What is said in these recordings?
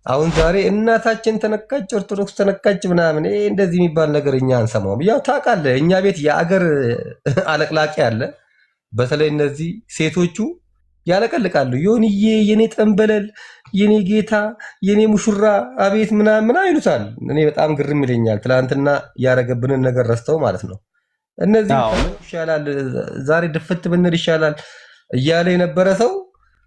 አሁን ዛሬ እናታችን ተነካች፣ ኦርቶዶክስ ተነካች ምናምን ይሄ እንደዚህ የሚባል ነገር እኛ አንሰማውም። ያው ታውቃለህ፣ እኛ ቤት የአገር አለቅላቂ አለ። በተለይ እነዚህ ሴቶቹ ያለቀልቃሉ። ዮንዬ፣ የኔ ጠንበለል፣ የኔ ጌታ፣ የኔ ሙሽራ አቤት ምናምን አይሉታል። እኔ በጣም ግርም ይለኛል። ትናንትና ያረገብንን ነገር ረስተው ማለት ነው። እነዚህ ይሻላል ዛሬ ድፍት ብንል ይሻላል እያለ የነበረ ሰው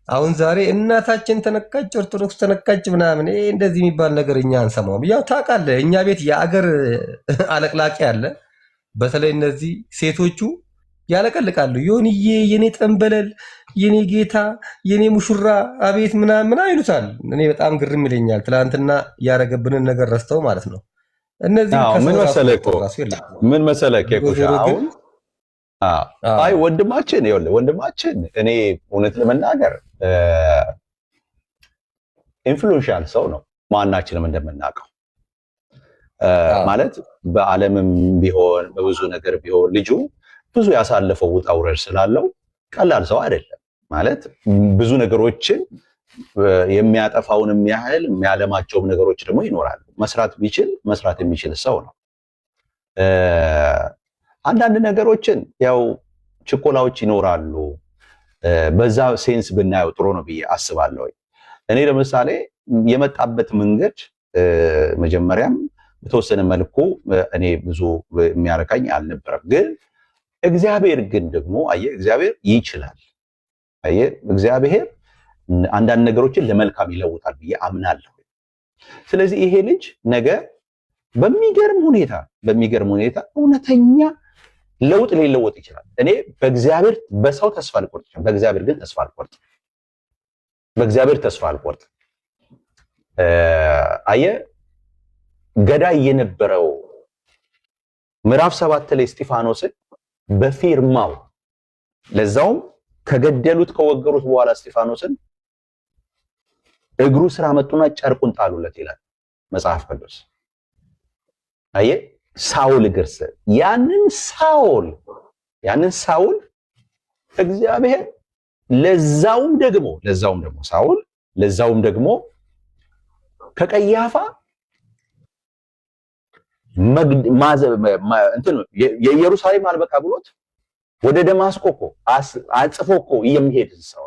አሁን ዛሬ እናታችን ተነካች፣ ኦርቶዶክስ ተነካች ምናምን ይሄ እንደዚህ የሚባል ነገር እኛ አንሰማውም። ያው ታውቃለህ፣ እኛ ቤት የአገር አለቅላቂ አለ። በተለይ እነዚህ ሴቶቹ ያለቀልቃሉ። ዮንዬ፣ የኔ ጠንበለል፣ የኔ ጌታ፣ የኔ ሙሽራ አቤት ምናምን አይሉታል። እኔ በጣም ግርም ይለኛል። ትናንትና ያረገብንን ነገር ረስተው ማለት ነው። እነዚህ ምን መሰለህ ኬኩሻ አሁን አይ ወንድማችን እኔ እውነት ለመናገር ኢንፍሉዌንሻል ሰው ነው። ማናችንም እንደምናውቀው ማለት በዓለምም ቢሆን በብዙ ነገር ቢሆን ልጁ ብዙ ያሳለፈው ውጣ ውረድ ስላለው ቀላል ሰው አይደለም። ማለት ብዙ ነገሮችን የሚያጠፋውንም ያህል የሚያለማቸውም ነገሮች ደግሞ ይኖራሉ። መስራት የሚችል ሰው ነው። አንዳንድ ነገሮችን ያው ችኮላዎች ይኖራሉ። በዛ ሴንስ ብናየው ጥሩ ነው ብዬ አስባለሁ። እኔ ለምሳሌ የመጣበት መንገድ መጀመሪያም በተወሰነ መልኩ እኔ ብዙ የሚያረካኝ አልነበረም። ግን እግዚአብሔር ግን ደግሞ እግዚአብሔር ይችላል። እግዚአብሔር አንዳንድ ነገሮችን ለመልካም ይለውጣል ብዬ አምናለሁ። ስለዚህ ይሄ ልጅ ነገ በሚገርም ሁኔታ እውነተኛ ለውጥ ሊለወጥ ይችላል። እኔ በሰው ተስፋ አልቆርጥም፣ በእግዚአብሔር ግን ተስፋ አልቆርጥም። ገዳይ የነበረው ምዕራፍ 7 ላይ እስጢፋኖስን በፊርማው ለዛውም ከገደሉት ከወገሩት በኋላ እስጢፋኖስን እግሩ ስራ መጡና ጨርቁን ጣሉለት ይላል መጽሐፍ ቅዱስ። ሳውል እግር ስር ያንን ሳውል እግዚአብሔር ለዛውም ደግሞ ከቀያፋ የኢየሩሳሌም አልበቃ ብሎት ወደ ደማስቆ እኮ አጽፎ እኮ የሚሄድ ሰው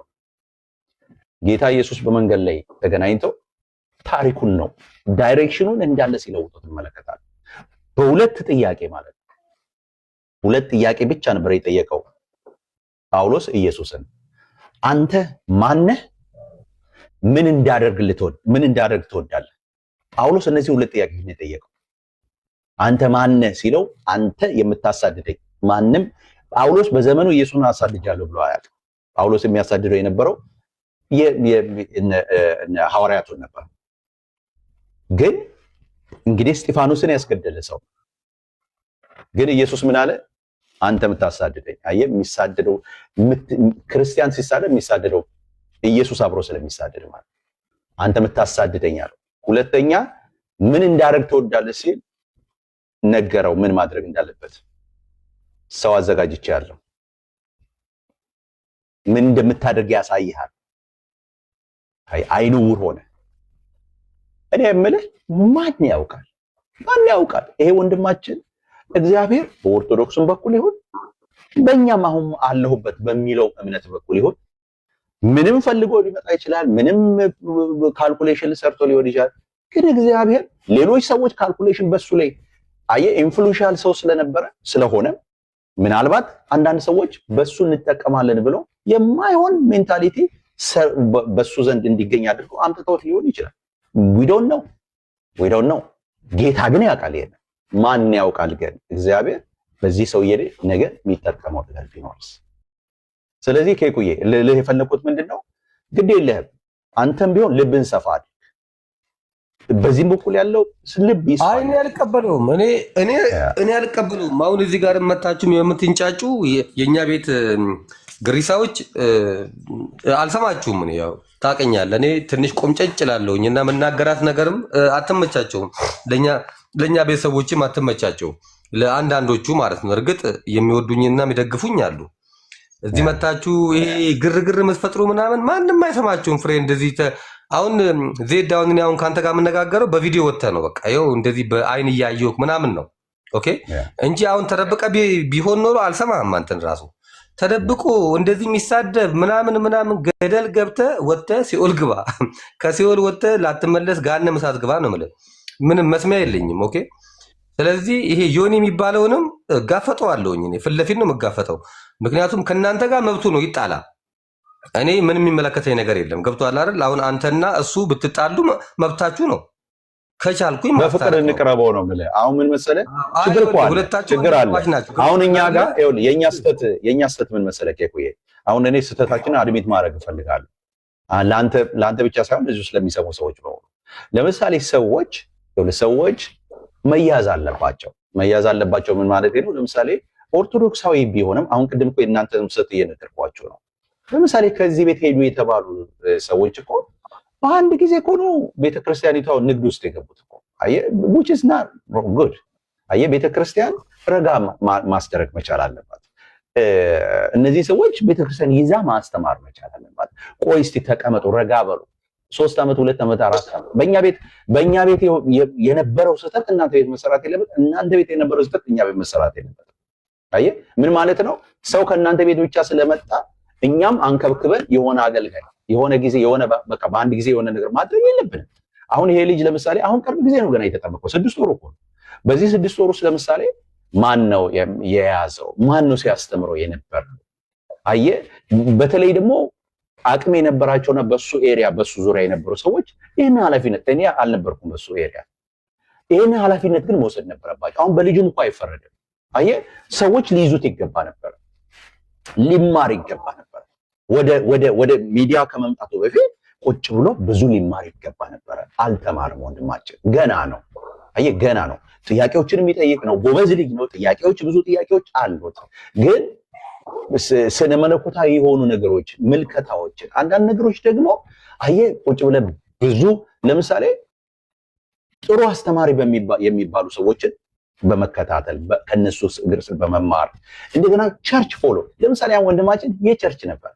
ጌታ ኢየሱስ በመንገድ ላይ ተገናኝተው ታሪኩን ነው ዳይሬክሽኑን እንዳለ ሲለውጡት እንመለከታለን። በሁለት ጥያቄ ማለት ነው። ሁለት ጥያቄ ብቻ ነበር የጠየቀው ጳውሎስ ኢየሱስን፣ አንተ ማነህ? ምን እንዳደርግ ትወዳለህ? ጳውሎስ እነዚህ ሁለት ጥያቄ ነው የጠየቀው። አንተ ማነህ ሲለው አንተ የምታሳድደኝ ማንም። ጳውሎስ በዘመኑ ኢየሱስን አሳድጃለሁ ብሎ አያውቅም። ጳውሎስ የሚያሳድደው የነበረው ሐዋርያቱን ነበር። ግን እንግዲህ እስጢፋኖስን ያስገደለ ሰው ግን ኢየሱስ ምን አለ? አንተ የምታሳድደኝ። የሚሳደደው ክርስቲያን ሲሳደድ የሚሳደደው ኢየሱስ አብሮ ስለሚሳደድ ማለት አንተ የምታሳድደኝ አለው። ሁለተኛ ምን እንዳደርግ ትወዳለህ ሲል ነገረው፣ ምን ማድረግ እንዳለበት። ሰው አዘጋጅቻለሁ፣ ምን እንደምታደርግ ያሳይሃል። አይኑ ውር ሆነ። እኔ የምልህ ማን ያውቃል? ይሄ ወንድማችን እግዚአብሔር በኦርቶዶክስም በኩል ይሁን በእኛም አሁን አለሁበት በሚለው እምነት በኩል ይሁን ምንም ፈልጎ ሊመጣ ይችላል። ምንም ካልኩሌሽን ሰርቶ ሊሆን ይችላል። ግን እግዚአብሔር ሌሎች ሰዎች ካልኩሌሽን በሱ ላይ ኢንፍሉዌንሻል ሰው ስለሆነ ምናልባት አንዳንድ ሰዎች በሱ እንጠቀማለን ብለው የማይሆን ሜንታሊቲ በሱ ዘንድ እንዲገኝ አድርገው አምጥተውት ሊሆን ይችላል። we don't know ጌታ ግን ያውቃል። ይሄን ማን ያውቃል? ግን እግዚአብሔር በዚህ ሰውዬ ነገ የሚጠቀመው ነገር ቢኖርስ። ስለዚህ ከኩዬ ልልህ የፈለኩት ምንድነው፣ ግድ የለህም አንተም ቢሆን ልብን ሰፋ አድርግ። በዚህም በኩል ያለው ልብ ይስፋል። እኔ አልቀበለውም። እኔ አልቀበለውም። አሁን እዚህ ጋር መታችሁም የምትንጫጩ የኛ ቤት ግሪሳዎች አልሰማችሁም። እኔ ያው ታውቀኛለህ፣ እኔ ትንሽ ቆምጨጭ እላለሁኝ እና መናገራት ነገርም አትመቻቸውም። ለኛ ቤተሰቦችም አትመቻቸውም፣ ለአንዳንዶቹ ማለት ነው። እርግጥ የሚወዱኝና የሚደግፉኝ አሉ። እዚህ መታችሁ ይሄ ግርግር የምትፈጥሩ ምናምን ማንም አይሰማችሁም። ፍሬ እንደዚህ አሁን ዜድ አሁን እኔ አሁን ከአንተ ጋር የምነጋገረው በቪዲዮ ወጥተህ ነው። በቃ ይኸው እንደዚህ በአይን እያየሁ ምናምን ነው ኦኬ፣ እንጂ አሁን ተደብቀ ቢሆን ኖሮ አልሰማህም። አንተን ራሱ ተደብቆ እንደዚህ የሚሳደብ ምናምን ገደል ገብተህ ወጥተህ ሲኦል ግባ፣ ከሲኦል ወጥተህ ላትመለስ ገሃነመ እሳት ግባ ነው የምልህ። ምንም መስሚያ የለኝም። ኦኬ፣ ስለዚህ ይሄ ዮኒ የሚባለውንም እጋፈጠዋለሁኝ። እኔ ፊት ለፊት ነው የምጋፈጠው። ምክንያቱም ከእናንተ ጋር መብቱ ነው ይጣላ። እኔ ምን የሚመለከተኝ ነገር የለም። ገብቶሃል አይደል? አሁን አንተና እሱ ብትጣሉ መብታችሁ ነው። ከቻልኩኝ በፍቅር እንቅረበው ነው የምልህ። አሁን ምን መሰለህ ችግር እኮ አለ፣ ችግር አለ። አሁን እኛ ጋር ይኸውልህ የኛ ስህተት ምን መሰለህ ኬኩዬ፣ አሁን እኔ ስህተታችንን አድሚት ማድረግ እፈልጋለሁ። ለአንተ ብቻ ሳይሆን እዚሁ ስለሚሰሙ ሰዎች ነው። ለምሳሌ ሰዎች መያዝ አለባቸው። ምን ማለት ነው? ለምሳሌ ኦርቶዶክሳዊ ቢሆንም አሁን ቅድም እኮ የእናንተ ስህተት እየነገርኳቸው ነው። ለምሳሌ ከዚህ ቤት ሄዱ የተባሉ ሰዎች እኮ በአንድ ጊዜ እኮ ነው ቤተክርስቲያኒቷ ንግድ ውስጥ የገቡት እኮ። አየህ which is not good። አየህ ቤተክርስቲያን ረጋ ማስደረግ መቻል አለባት። እነዚህ ሰዎች ቤተክርስቲያን ይዛ ማስተማር መቻል አለባት። ቆይ እስቲ ተቀመጡ፣ ረጋ በሉ። 3 ዓመት 2 ዓመት 4 ዓመት በእኛ ቤት የነበረው ስህተት እናንተ ቤት መሰራት የለበት፣ እናንተ ቤት የነበረው ስህተት እኛ ቤት መሰራት የለበት። አየህ ምን ማለት ነው? ሰው ከእናንተ ቤት ብቻ ስለመጣ እኛም አንከብክበን የሆነ አገልጋይ የሆነ ጊዜ የሆነ በቃ በአንድ ጊዜ የሆነ ነገር ማድረግ የለብንም። አሁን ይሄ ልጅ ለምሳሌ አሁን ቅርብ ጊዜ ነው ገና የተጠመቀው፣ 6 ወር እኮ ነው። በዚህ 6 ወር ውስጥ ለምሳሌ ማን ነው የያዘው? ማን ነው ሲያስተምረው የነበር? አየህ በተለይ ደግሞ አቅም የነበራቸውና በሱ ኤሪያ በሱ ዙሪያ የነበሩ ሰዎች ይህን ኃላፊነት እኔ አልነበርኩም በሱ ኤሪያ፣ ይህን ኃላፊነት ግን መውሰድ ነበረባቸው። አሁን በልጁም እኮ አይፈረድም። አየህ ሰዎች ሊይዙት ይገባ ነበር፣ ሊማር ይገባ ነበር። ወደ ሚዲያ ከመምጣቱ በፊት ቁጭ ብሎ ብዙ ሊማር ይገባ ነበር። አልተማርም ወንድማችን፣ ገና ነው። አየህ ገና ነው። ጥያቄዎችን የሚጠይቅ ነው። ጎበዝ ልጅ ነው። ብዙ ጥያቄዎች አሉት። ግን ስነ መለኮታዊ የሆኑ ነገሮች ምልከታዎችን፣ አንዳንድ ነገሮች ደግሞ አየህ ቁጭ ብለህ ብዙ ለምሳሌ ጥሩ አስተማሪ የሚባሉ ሰዎችን በመከታተል ከነሱ እግር ስር በመማር እንደገና ቸርች ፎሎ ለምሳሌ አሁን ወንድማችን የቸርች ነበር።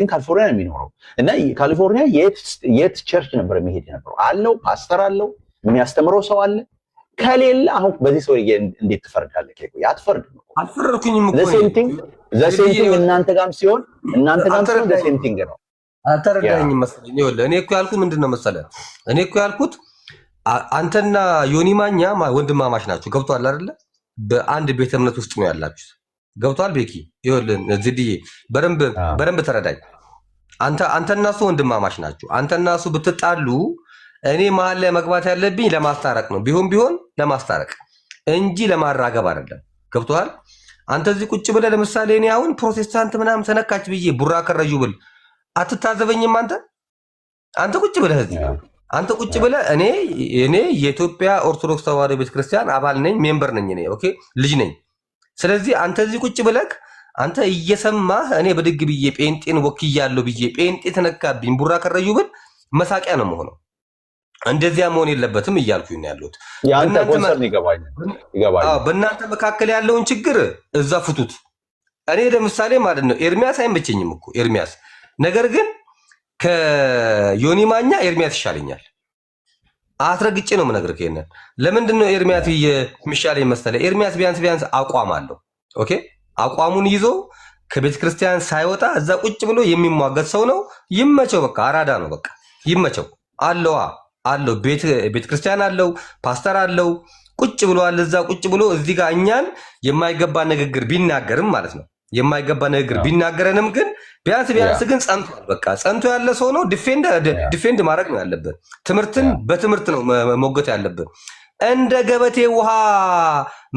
ካሊፎርኒያ ነው የሚኖረው እና ካሊፎርኒያ የት ቸርች ነበር የሚሄድ ነበረው አለው። ፓስተር አለው፣ የሚያስተምረው ሰው አለ። ከሌለ አሁን በዚህ ሰው እንዴት ትፈርዳለህ? አትፈርድም። አልፈረድኩኝም እኮ ዘሴንቲንግ እናንተ ጋርም ሲሆን ዘሴንቲንግ ነው። አልተረዳኝም መሰለኝ። ይኸውልህ እኔ እኮ ያልኩት ምንድን ነው መሰለህ? እኔ እኮ ያልኩት አንተና ዮኒ ማኛ ወንድማማች ናችሁ። ገብቶሃል አይደለ? በአንድ ቤተ እምነት ውስጥ ነው ያላችሁት። ገብቶሃል ቤኪ? ይኸውልህ ዝድዬ በደንብ ተረዳኝ። አንተና እሱ ወንድማማች ናችሁ። አንተና እሱ ብትጣሉ እኔ መሀል ላይ መግባት ያለብኝ ለማስታረቅ ነው። ቢሆን ለማስታረቅ እንጂ ለማራገብ አይደለም። ገብቶሃል? አንተ እዚህ ቁጭ ብለህ ለምሳሌ እኔ አሁን ፕሮቴስታንት ምናምን ተነካች ብዬ ቡራ ከረዩ ብል አትታዘበኝም? አንተ ቁጭ ብለህ እዚህ አንተ ቁጭ ብለህ እኔ የኢትዮጵያ ኦርቶዶክስ ተዋሕዶ ቤተክርስቲያን አባል ነኝ፣ ሜምበር ነኝ፣ እኔ ኦኬ ልጅ ነኝ። ስለዚህ አንተ እዚህ ቁጭ ብለህ አንተ እየሰማህ እኔ በድግ ብዬ ጴንጤን ወክያለሁ ብዬ ጴንጤ ተነካብኝ ቡራ ከረዩ ብል መሳቂያ ነው የምሆነው። እንደዚያ መሆን የለበትም እያልኩኝ ነው ያለሁት። በእናንተ መካከል ያለውን ችግር እዛ ፍቱት። እኔ ለምሳሌ ማለት ነው ኤርሚያስ አይመቸኝም እኮ ኤርሚያስ፣ ነገር ግን ከዮኒ ማኛ ኤርሚያስ ይሻለኛል። አስረግጬ ነው የምነግርህ። ይሄንን ለምንድን ነው ኤርሚያስ የሚሻለኝ መሰለህ? ኤርሚያስ ቢያንስ አቋም አለው። ኦኬ አቋሙን ይዞ ከቤተ ክርስቲያን ሳይወጣ እዛ ቁጭ ብሎ የሚሟገት ሰው ነው። ይመቸው፣ በቃ አራዳ ነው። በቃ ይመቸው። አለው ቤተ ክርስቲያን አለው፣ ፓስተር አለው። ቁጭ ብሏል እዛ ቁጭ ብሎ እዚህ ጋር እኛን የማይገባ ንግግር ቢናገርም ማለት ነው የማይገባ ንግግር ቢናገረንም ግን ቢያንስ ግን ጸንቷል። በቃ ጸንቶ ያለ ሰው ነው። ዲፌንድ ማድረግ ነው ያለብን። ትምህርትን በትምህርት ነው ሞገት ያለብን። እንደ ገበቴ ውሃ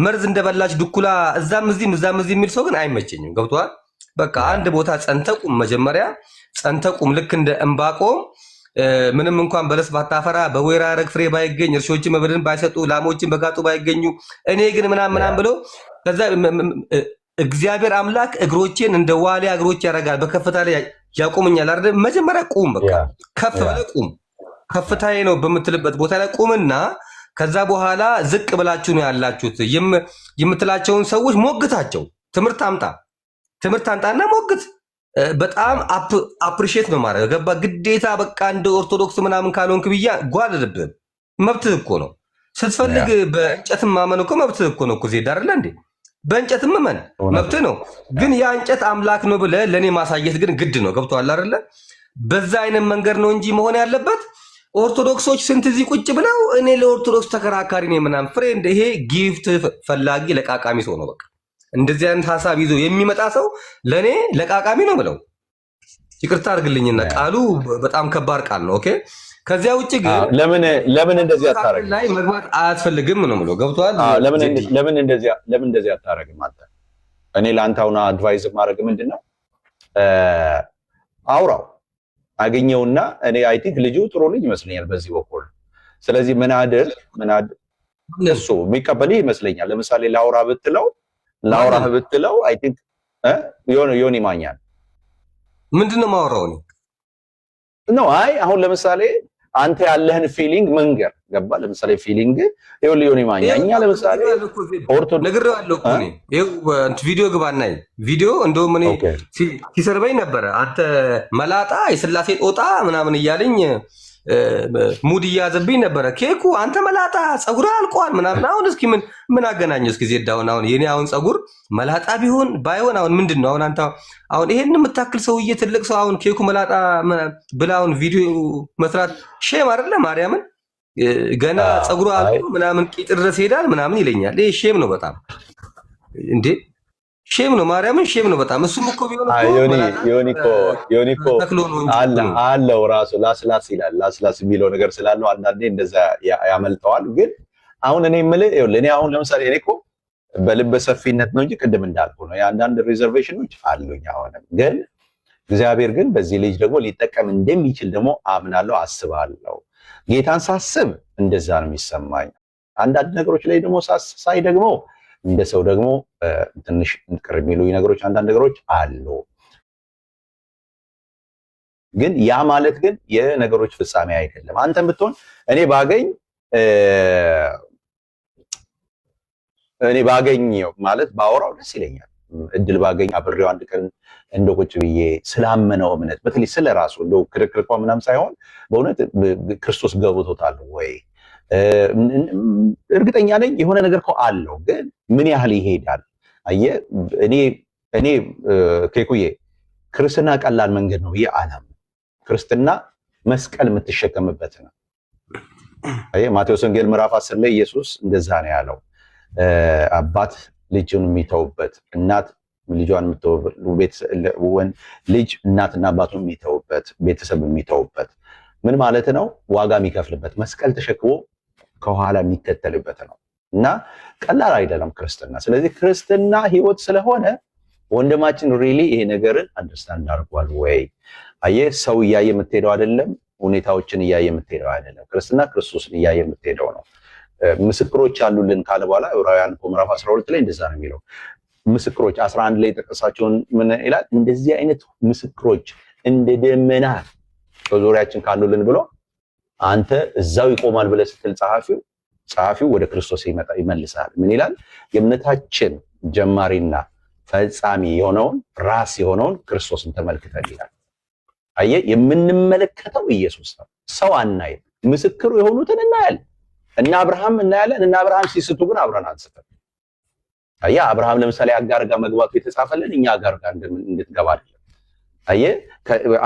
መርዝ እንደበላች ድኩላ እዛም እዚህም የሚል ሰው ግን አይመቸኝም። ገብቶሃል? በቃ አንድ ቦታ ጸንተቁም፣ መጀመሪያ ጸንተቁም። ልክ እንደ ዕንባቆም ምንም እንኳን በለስ ባታፈራ በወይራ ረግ ፍሬ ባይገኝ እርሾችን መብልን ባይሰጡ ላሞችን በጋጡ ባይገኙ እኔ ግን ምናምን ብሎ ከዛ እግዚአብሔር አምላክ እግሮቼን እንደ ዋሊያ እግሮች ያደርጋል፣ በከፍታ ላይ ያቆመኛል አይደል? መጀመሪያ ቁም፣ በቃ ከፍ ብለህ ቁም። ከፍታዬ ነው በምትልበት ቦታ ላይ ቁምና ከዛ በኋላ ዝቅ ብላችሁ ነው ያላችሁት የምትላቸውን ሰዎች ሞግታቸው። ትምህርት አምጣና ሞግት። በጣም አፕሪሼት ነው ማለት ገባ። ግዴታ በቃ እንደ ኦርቶዶክስ ምናምን ካልሆንክ ብያ ጓልልብህም መብትህ እኮ ነው። ስትፈልግ በእንጨትም ማመን እኮ መብትህ እኮ ነው እኮ ዜድ አይደለ እንዴ? በእንጨትም መመን መብትህ ነው። ግን ያ እንጨት አምላክ ነው ብለህ ለእኔ ማሳየት ግን ግድ ነው። ገብቶሃል አይደለ? በዛ አይነት መንገድ ነው እንጂ መሆን ያለበት። ኦርቶዶክሶች ስንት እዚህ ቁጭ ብለው እኔ ለኦርቶዶክስ ተከራካሪ ነኝ ምናምን፣ ፍሬንድ ይሄ ጊፍት ፈላጊ ለቃቃሚ ሰው ነው። በቃ እንደዚህ አይነት ሀሳብ ይዞ የሚመጣ ሰው ለእኔ ለቃቃሚ ነው ብለው፣ ይቅርታ አድርግልኝና ቃሉ በጣም ከባድ ቃል ነው። ኦኬ። ከዚያ ውጭ ግን ለምን እንደዚህ አታረግም ላይ መግባት አያስፈልግም ነው ብሎ ገብቷል። ለምን እንደዚህ አታረግም አንተ? እኔ ለአንተ አሁን አድቫይዝ ማድረግ ምንድነው፣ አውራው አገኘውና እኔ አይ ቲንክ ልጁ ጥሩ ልጅ ይመስለኛል በዚህ በኩል። ስለዚህ ምን አድርግ እሱ የሚቀበልህ ይመስለኛል። ለምሳሌ ላውራህ ብትለው አይ ቲንክ ዮኒ ማኛን ምንድነው ማውራው ነው። አይ አሁን ለምሳሌ አንተ ያለህን ፊሊንግ መንገር ገባ። ለምሳሌ ፊሊንግ ይኸውልህ ዮኒ ማኛ እኛ ለምሳሌ ነግሬዋለሁ እኮ እኔ ቪዲዮ ግባና ቪዲዮ እንደውም እኔ ሲሰርበኝ ነበረ። አንተ መላጣ የስላሴ ጦጣ ምናምን እያለኝ ሙድ እያዘብኝ ነበረ። ኬኩ አንተ መላጣ ፀጉርህ አልቋል ምናምን። አሁን እስኪ ምን አገናኘው? እስኪ ዜድ አሁን የኔ አሁን ፀጉር መላጣ ቢሆን ባይሆን አሁን ምንድን ነው አሁን አንተ አሁን ይሄን የምታክል ሰውዬ ትልቅ ሰው አሁን ኬኩ መላጣ ብላ አሁን ቪዲዮ መስራት ሼም አይደለ? ማርያምን ገና ፀጉሩ አልቆ ምናምን ቂጥ ድረስ ሄዳል ምናምን ይለኛል። ይሄ ሼም ነው በጣም እንዴ! ሼም ነው ማርያምን፣ ሼም ነው በጣም። እሱም እኮ ቢሆን ዮኒኮ አለው ራሱ ላስላስ ይላል። ላስላስ የሚለው ነገር ስላለው አንዳንዴ እንደዛ ያመልጠዋል። ግን አሁን እኔ የምልህ ይኸውልህ፣ እኔ አሁን ለምሳሌ እኔ እኮ በልበ ሰፊነት ነው እንጂ ቅድም እንዳልኩ ነው የአንዳንድ ሪዘርቬሽኖች አሉኝ። አሁንም ግን እግዚአብሔር ግን በዚህ ልጅ ደግሞ ሊጠቀም እንደሚችል ደግሞ አምናለሁ፣ አስባለሁ። ጌታን ሳስብ እንደዛ ነው የሚሰማኝ። አንዳንድ ነገሮች ላይ ደግሞ ሳይ ደግሞ እንደ ሰው ደግሞ ትንሽ ቅር የሚሉኝ ነገሮች አንዳንድ ነገሮች አሉ። ግን ያ ማለት ግን የነገሮች ፍጻሜ አይደለም። አንተም ብትሆን እኔ ባገኝ ማለት ባወራው ደስ ይለኛል። እድል ባገኝ አብሬው አንድ ቀን እንደው ቁጭ ብዬ ስላመነው እምነት በተለይ ስለራሱ እንደው ክርክር ምናምን ሳይሆን በእውነት ክርስቶስ ገብቶታል ወይ እርግጠኛ ነኝ የሆነ ነገር እኮ አለው። ግን ምን ያህል ይሄዳል? አየህ እኔ ኬኩዬ ክርስትና ቀላል መንገድ ነው ብዬ አላምንም። ክርስትና መስቀል የምትሸከምበት ነው። አየህ ማቴዎስ ወንጌል ምዕራፍ 10 ላይ ኢየሱስ እንደዛ ነው ያለው። አባት ልጁን የሚተውበት፣ እናት ልጇን የምትተውበት፣ ልጅ እናትና አባቱን የሚተውበት፣ ቤተሰብ የሚተውበት ምን ማለት ነው? ዋጋ የሚከፍልበት መስቀል ተሸክሞ ከኋላ የሚከተልበት ነው እና ቀላል አይደለም ክርስትና። ስለዚህ ክርስትና ህይወት ስለሆነ ወንድማችን ሪሊ ይሄ ነገርን አንደርስታንድ አድርጓል ወይ? አየህ ሰው እያየ የምትሄደው አይደለም፣ ሁኔታዎችን እያየ የምትሄደው አይደለም። ክርስትና ክርስቶስን እያየ የምትሄደው ነው። ምስክሮች አሉልን ካለ በኋላ ዕብራውያን ምዕራፍ 12 ላይ እንደዛ ነው የሚለው። ምስክሮች 11 ላይ የጠቀሳቸውን ምን ይላል? እንደዚህ አይነት ምስክሮች እንደ ደመና በዙሪያችን ካሉልን ብሎ አንተ እዛው ይቆማል ብለህ ስትል ጸሐፊው ወደ ክርስቶስ ይመልሳል። ምን ይላል? የእምነታችን ጀማሪና ፈጻሚ የሆነውን ራስ የሆነውን ክርስቶስን ተመልክተን ይላል። አየህ የምንመለከተው ኢየሱስ ነው። ሰው አናይም። ምስክሩ የሆኑትን እናያለን። እና አብርሃም እናያለን። እና አብርሃም ሲስቱ ግን አብረን አንስተን። አየህ አብርሃም ለምሳሌ አጋር ጋር መግባቱ የተጻፈልን እኛ አጋር ጋር እንድትገባ አይደለም። አየህ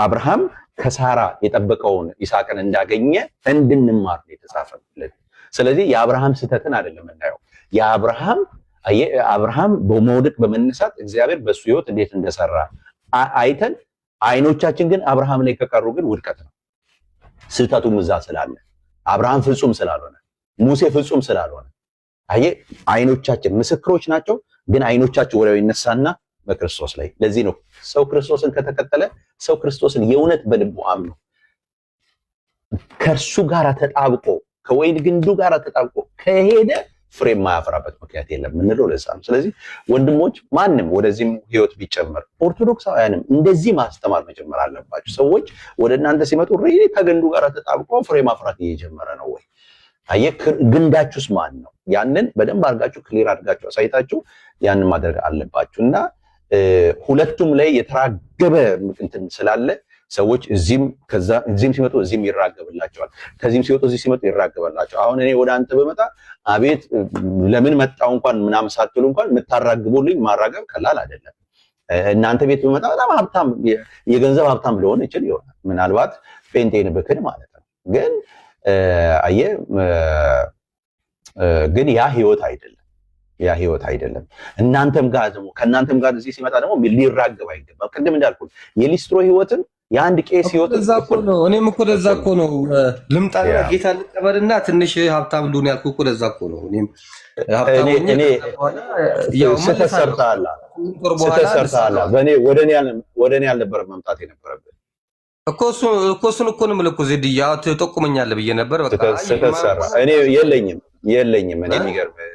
አብርሃም ከሳራ የጠበቀውን ይስሐቅን እንዳገኘ እንድንማር ነው የተጻፈልን። ስለዚህ የአብርሃም ስህተትን አይደለም እናየው። አብርሃም በመውደቅ በመነሳት እግዚአብሔር በሱ ህይወት እንዴት እንደሰራ አይተን አይኖቻችን ግን አብርሃም ላይ ከቀሩ ግን ውድቀት ነው። ስህተቱም እዛ ስላለ አብርሃም ፍጹም ስላልሆነ ሙሴ ፍጹም ስላልሆነ አየህ አይኖቻችን ምስክሮች ናቸው፣ ግን አይኖቻቸው ወዲያው ይነሳና በክርስቶስ ላይ። ለዚህ ነው ሰው ክርስቶስን ከተከተለ ሰው ክርስቶስን የእውነት በልቡ አምኖ ከእርሱ ጋር ተጣብቆ ከወይን ግንዱ ጋር ተጣብቆ ከሄደ ፍሬ የማያፈራበት ምክንያት የለም የምንለው ለዛ ነው። ስለዚህ ወንድሞች ማንም ወደዚህም ህይወት ቢጨመር ኦርቶዶክሳውያንም እንደዚህ ማስተማር መጀመር አለባቸው። ሰዎች ወደ እናንተ ሲመጡ ከግንዱ ጋር ተጣብቆ ፍሬ ማፍራት እየጀመረ ነው ወይ? አየህ ግንዳችሁስ ማን ነው? ያንን በደንብ አድርጋችሁ ክሊር አድርጋችሁ አሳይታችሁ ያንን ማድረግ አለባችሁ። እና ሁለቱም ላይ የተራገበ እንትን ስላለ ሰዎች እዚህም ሲመጡ እዚህም ይራገብላቸዋል፣ ከዚህም ሲወጡ እዚህ ሲመጡ ይራገበላቸው። አሁን እኔ ወደ አንተ በመጣ አቤት ለምን መጣው እንኳን ምናምን ሳትሉ እንኳን የምታራግቡልኝ ማራገብ ቀላል አይደለም። እናንተ ቤት በመጣ በጣም ሀብታም የገንዘብ ሀብታም ሊሆን ይችል ይሆናል፣ ምናልባት ፔንቴን ብክን ማለት ነው። ግን አየህ ግን ያ ህይወት አይደለም። እናንተም ጋር ደግሞ ከእናንተም ጋር እዚህ ሲመጣ ደግሞ ሊራገብ አይገባም። ቅድም እንዳልኩት የሊስትሮ ህይወትን የአንድ ቄስ ህይወት ነው። እኔም እኮ ለዛ እኮ ነው ልምጣና ጌታ ልቀበልና ትንሽ ሀብታም ልሁን ያልኩህ እኮ ለዛ እኮ ነው። እኔም እኔ ስህተት ሰርተሃል። በእኔ ወደ እኔ አልነበረም መምጣት የነበረብን እኮ እሱን እኮ ነው የምልህ እኮ ዜድዬ ትጠቁመኛለህ ብዬ ነበር። በቃ ስህተት ሰራ። እኔ የለኝም እኔ የሚገርምህ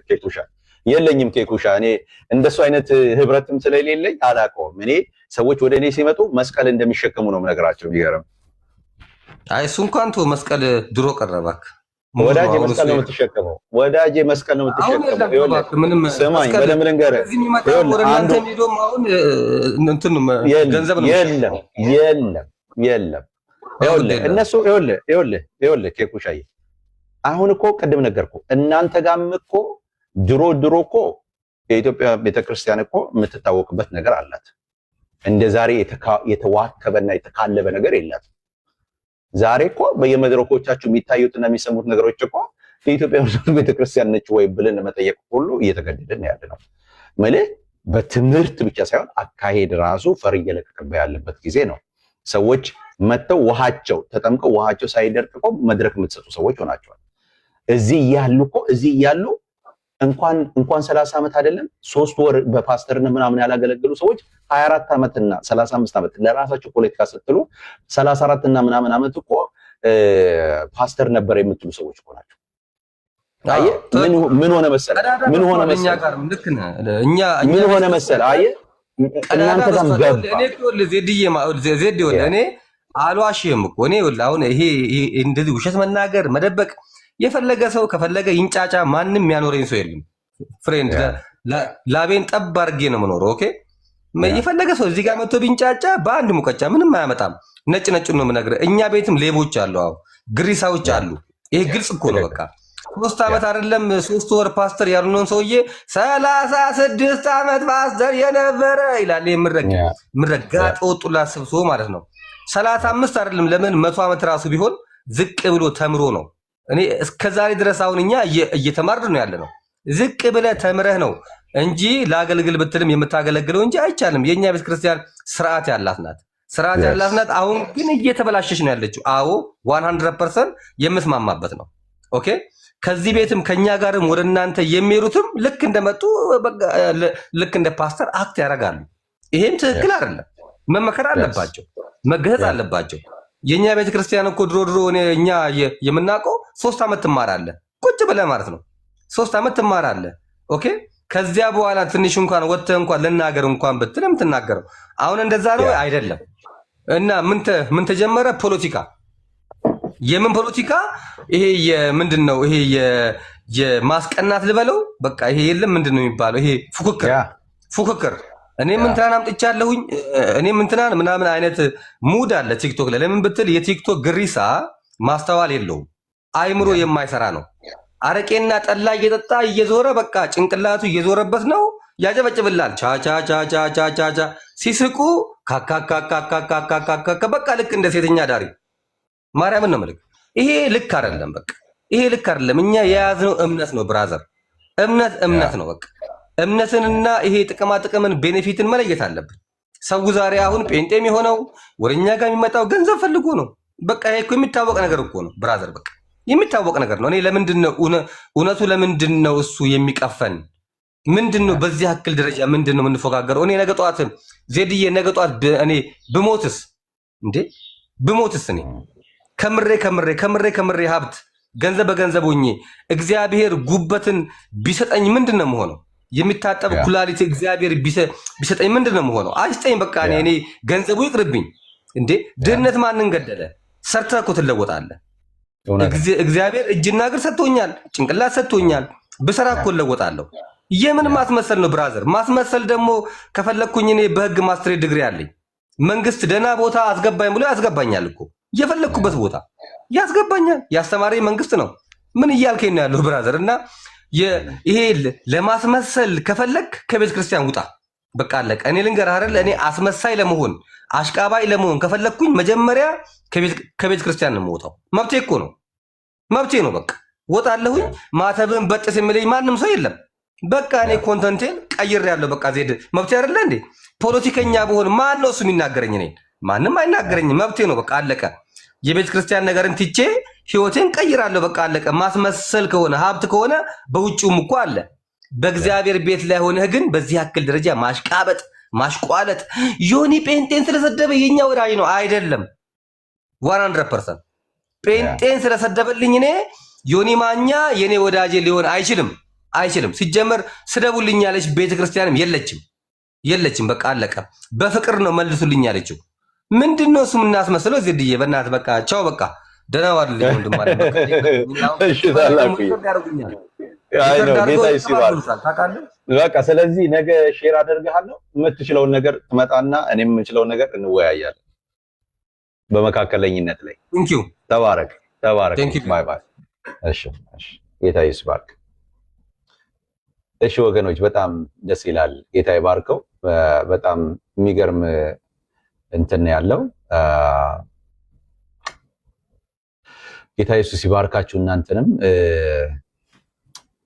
ኬኩሻ እኔ እንደሱ አይነት ህብረትም ስለሌለኝ አላውቀውም። እኔ ሰዎች ወደ እኔ ሲመጡ መስቀል እንደሚሸከሙ ነው የምነግራቸው። የሚገርም አይ እሱ እንኳን ተው፣ መስቀል ድሮ ቀረባክ። ወዳጄ መስቀል ነው የምትሸከመው። ስማኝ በደምብ ልንገርህ፣ የለም እነሱ ይኸውልህ ኬኩሻዬ፣ አሁን እኮ ቅድም ነገርኩህ። እናንተ ጋርም እኮ ድሮ እኮ የኢትዮጵያ ቤተክርስቲያን እኮ የምትታወቅበት ነገር አላት። እንደ ዛሬ የተዋከበና የተካለበ ነገር የላትም። ዛሬ እኮ በየመድረኮቻችሁ የሚታዩትና የሚሰሙት ነገሮች እኮ የኢትዮጵያ ቤተክርስቲያን ነች ወይ ብለን መጠየቅ ሁሉ እየተገደድን ያለ ነው። ማለት በትምህርት ብቻ ሳይሆን አካሄድ ራሱ ፈር እየለቀቀበት ያለበት ጊዜ ነው። ሰዎች መጥተው ተጠምቀው ውሃቸው ሳይደርቅ እኮ መድረክ የምትሰጡ ሰዎች ሆናቸዋል። እዚህ እያሉ እንኳን 30 ዓመት አይደለም 3 ወር በፓስተርነት ምናምን ያላገለገሉ ሰዎች 24 ዓመትና 35 ዓመት ለራሳቸው ፖለቲካ ስትሉ 34 እና ምናምን ዓመት እኮ ፓስተር ነበር የምትሉ ሰዎች እኮ ናቸው። አየህ ምን ሆነ መሰለህ? አየህ እናንተ ጋር ገባ። እኔ አልዋሽም እኮ እኔ አሁን ይሄ እንደዚህ ውሸት መናገር መደበቅ የፈለገ ሰው ከፈለገ ይንጫጫ፣ ማንም ያኖረኝ ሰው የለም። ፍሬንድ ላቤን ጠብ አድርጌ ነው የምኖረው። ኦኬ የፈለገ ሰው እዚህ ጋር መጥቶ ቢንጫጫ በአንድ ሙቀጫ ምንም አያመጣም። ነጭ ነው የምነግርህ። እኛ ቤትም ሌቦች አሉ፣ ግሪሳዎች አሉ። ይሄ ግልጽ እኮ ነው። በቃ 3 ዓመት አይደለም 3 ወር ፓስተር ያልነውን ሰውዬ 36 ዓመት ፓስተር የነበረ ይላል። ምረጋጥ ወጡላ ሰብሶ ማለት ነው። 35 አይደለም ለምን 100 ዓመት ራሱ ቢሆን ዝቅ ብሎ ተምሮ ነው። እኔ እስከዛሬ ድረስ አሁን እኛ እየተማርን ነው ያለ ነው። ዝቅ ብለህ ተምረህ ነው እንጂ ላገልግል ብትልም የምታገለግለው እንጂ አይቻልም። የኛ ቤተክርስቲያን ስርዓት ያላት ናት። አሁን ግን እየተበላሸች ነው ያለችው። አዎ 100% የምስማማበት ነው። ኦኬ ከዚህ ቤትም ከኛ ጋርም ወደ እናንተ የሚሄዱትም ልክ እንደመጡ ልክ እንደ ፓስተር አክት ያደርጋሉ። ይሄም ትክክል አይደለም። መመከር አለባቸው፣ መገሰጽ አለባቸው። የኛ ቤተክርስቲያን እኮ ድሮ እኛ የምናውቀው 3 ዓመት ትማራለህ ቁጭ ብለህ ማለት ነው። 3 ዓመት ትማራለህ። ኦኬ ከዚያ በኋላ ትንሽ እንኳን ወጥተህ እንኳን ልናገር እንኳን ብትል የምትናገረው አሁን እንደዛ ነው አይደለም። እና ምን ተጀመረ? ፖለቲካ። የምን ፖለቲካ? ይሄ የምንድን ነው? ይሄ የማስቀናት ልበለው በቃ ይሄ የለም ምንድን ነው የሚባለው? ይሄ ፉክክር እኔ ምንትናን አምጥቻለሁኝ እኔ ምንትናን ምናምን አይነት ሙድ አለ ቲክቶክ ላይ። ለምን ብትል የቲክቶክ ግሪሳ ማስተዋል የለውም፣ አይምሮ የማይሰራ ነው። አረቄና ጠላ እየጠጣ እየዞረ በቃ ጭንቅላቱ እየዞረበት ነው። ያጨበጭብላል ቻቻቻቻቻቻ ሲስቁ ካካካካካካካካ በቃ ልክ እንደ ሴተኛ ዳሪ ማርያምን ነው መልክ። ይሄ ልክ አይደለም። በቃ ይሄ ልክ አይደለም። እኛ የያዝነው እምነት ነው ብራዘር፣ እምነት ነው በቃ። እምነትንና ይሄ ጥቅምን ቤኔፊትን መለየት አለብን። ሰው ዛሬ አሁን ጴንጤም የሆነው ወደኛ ጋር የሚመጣው ገንዘብ ፈልጎ ነው። በቃ ይሄ እኮ የሚታወቅ ነገር እኮ ነው ብራዘር፣ በቃ የሚታወቅ ነገር ነው። እኔ ለምንድነው እውነቱ ለምንድን ነው እሱ የሚቀፈን? ምንድነው በዚህ ያክል ደረጃ ምንድነው የምንፎጋገረው? እኔ ነገ ጠዋት ዜድዬ ነገ ጠዋት እኔ ብሞትስ እኔ ከምሬ ሀብት ገንዘብ በገንዘብ ሆኜ እግዚአብሔር ጉበትን ቢሰጠኝ ምንድነው የምሆነው? የሚታጠብ ኩላሊት እግዚአብሔር ቢሰጠኝ ምንድነው የምሆነው? አይስጠኝ በቃ እኔ ገንዘቡ ይቅርብኝ። እንዴ ድህነት ማንን ገደለ? ሰርተህ እኮ ትለወጣለህ። እግዚአብሔር እጅና እግር ሰጥቶኛል፣ ጭንቅላት ሰጥቶኛል። ብሰራ እኮ እለወጣለሁ። የምን ማስመሰል ነው ብራዘር? ማስመሰል ደግሞ ከፈለግኩኝ እኔ በህግ ማስትሬት ዲግሪ አለኝ። መንግስት ደህና ቦታ አስገባኝ ብሎ ያስገባኛል እኮ የፈለግኩበት ቦታ ያስገባኛል። ያስተማሪ መንግስት ነው። ምን እያልከኝ ነው ያለው ብራዘር? እና ይሄ ለማስመሰል ከፈለግ ከቤተ ክርስቲያን ውጣ። በቃ አለቀ። እኔ ልንገርህ አይደል፣ እኔ አስመሳይ ለመሆን አሽቃባይ ለመሆን ከፈለግኩኝ መጀመሪያ ከቤተ ክርስቲያን ነው የምወጣው። መብቴ እኮ ነው፣ መብቴ ነው። በቃ ወጣለሁኝ። ማተብን በጥስ የሚለኝ ማንም ሰው የለም። በቃ እኔ ኮንተንቴን ቀይር ያለው በቃ ዜድ መብቴ አይደለ እንዴ? ፖለቲከኛ በሆን ማን ነው እሱ የሚናገረኝ? እኔ ማንም አይናገረኝም። መብቴ ነው። በቃ አለቀ። የቤተ ክርስቲያን ነገርን ትቼ ህይወቴን ቀይራለሁ። በቃ አለቀ። ማስመሰል ከሆነ ሀብት ከሆነ በውጭውም እኮ አለ። በእግዚአብሔር ቤት ላይ ሆነህ ግን በዚህ ያክል ደረጃ ማሽቃበጥ፣ ማሽቋለጥ ዮኒ ጴንጤን ስለሰደበ የኛ ወዳጅ ነው አይደለም። 100% ጴንጤን ስለሰደበልኝ እኔ ዮኒ ማኛ የኔ ወዳጄ ሊሆን አይችልም። ሲጀመር ስደቡልኝ ያለች ቤተክርስቲያንም የለችም። በቃ አለቀ። በፍቅር ነው መልሱልኝ ያለችው። ምንድነው እሱ የምናስመስለው? ዜድዬ በእናትህ በቃ ቻው። በቃ ደህና ዋልልኝ ወንድም ማለት ነው። እሺ ታላቁ ጌታ ይስባል። በቃ ስለዚህ ነገ ሼር አደርግሃለሁ። የምትችለውን ነገር ትመጣና እኔም የምችለውን ነገር እንወያያለን በመካከለኝነት ላይ። ተባረክ። ባይ ባይ። እሺ ጌታ ይስባርክ። እሺ ወገኖች በጣም ደስ ይላል። ጌታ ይባርከው። በጣም የሚገርም እንትን ያለው ጌታ ኢየሱስ ይባርካችሁ። እናንተንም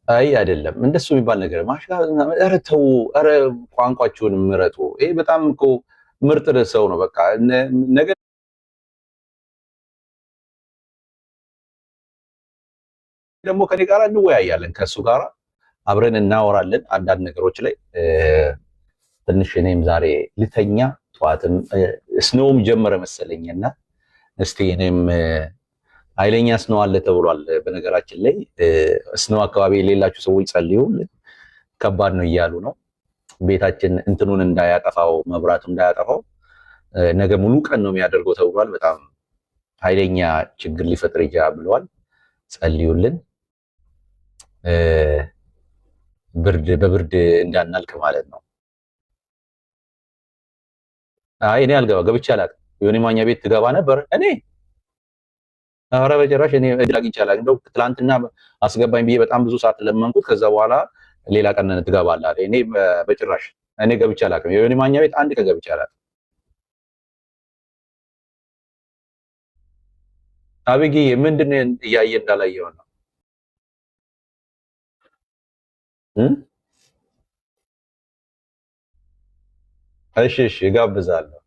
አይ አይደለም እንደሱ የሚባል ነገር ማሽጋ ኧረ ተው፣ ኧረ ቋንቋችሁን ምረጡ። ይሄ በጣም እኮ ምርጥ ሰው ነው። በቃ ነገ ደግሞ ከኔ ጋር እንወያያለን፣ ከሱ ጋር አብረን እናወራለን አንዳንድ ነገሮች ላይ። ትንሽ እኔም ዛሬ ልተኛ፣ ጠዋትም ስኖውም ጀመረ መሰለኝና እስቲ እኔም ኃይለኛ ስኖው አለ ተብሏል። በነገራችን ላይ ስኖው አካባቢ የሌላችሁ ሰዎች ጸልዩልን፣ ከባድ ነው እያሉ ነው። ቤታችን እንትኑን እንዳያጠፋው፣ መብራቱ እንዳያጠፋው ነገ ሙሉ ቀን ነው የሚያደርገው ተብሏል። በጣም ኃይለኛ ችግር ሊፈጥር ይችላል ብለዋል። ጸልዩልን፣ በብርድ እንዳናልቅ ማለት ነው። አይ እኔ ገብቼ አላውቅም። የሆነ ማኛ ቤት ትገባ ነበር እኔ ኧረ በጭራሽ እኔ እድል አግኝቼ አላውቅም። እንደው ትላንትና አስገባኝ ብዬ በጣም ብዙ ሰዓት ለመንኩት። ከዛ በኋላ ሌላ ቀን ትገባለህ አለ። እኔ በጭራሽ እኔ ገብቼ አላውቅም። የሆነ ማኛ ቤት አንድ ቀን ገብቼ አላውቅም። አብጊ ምንድን ነው እያየ እንዳላየው ነው? እሺ እጋብዛለሁ።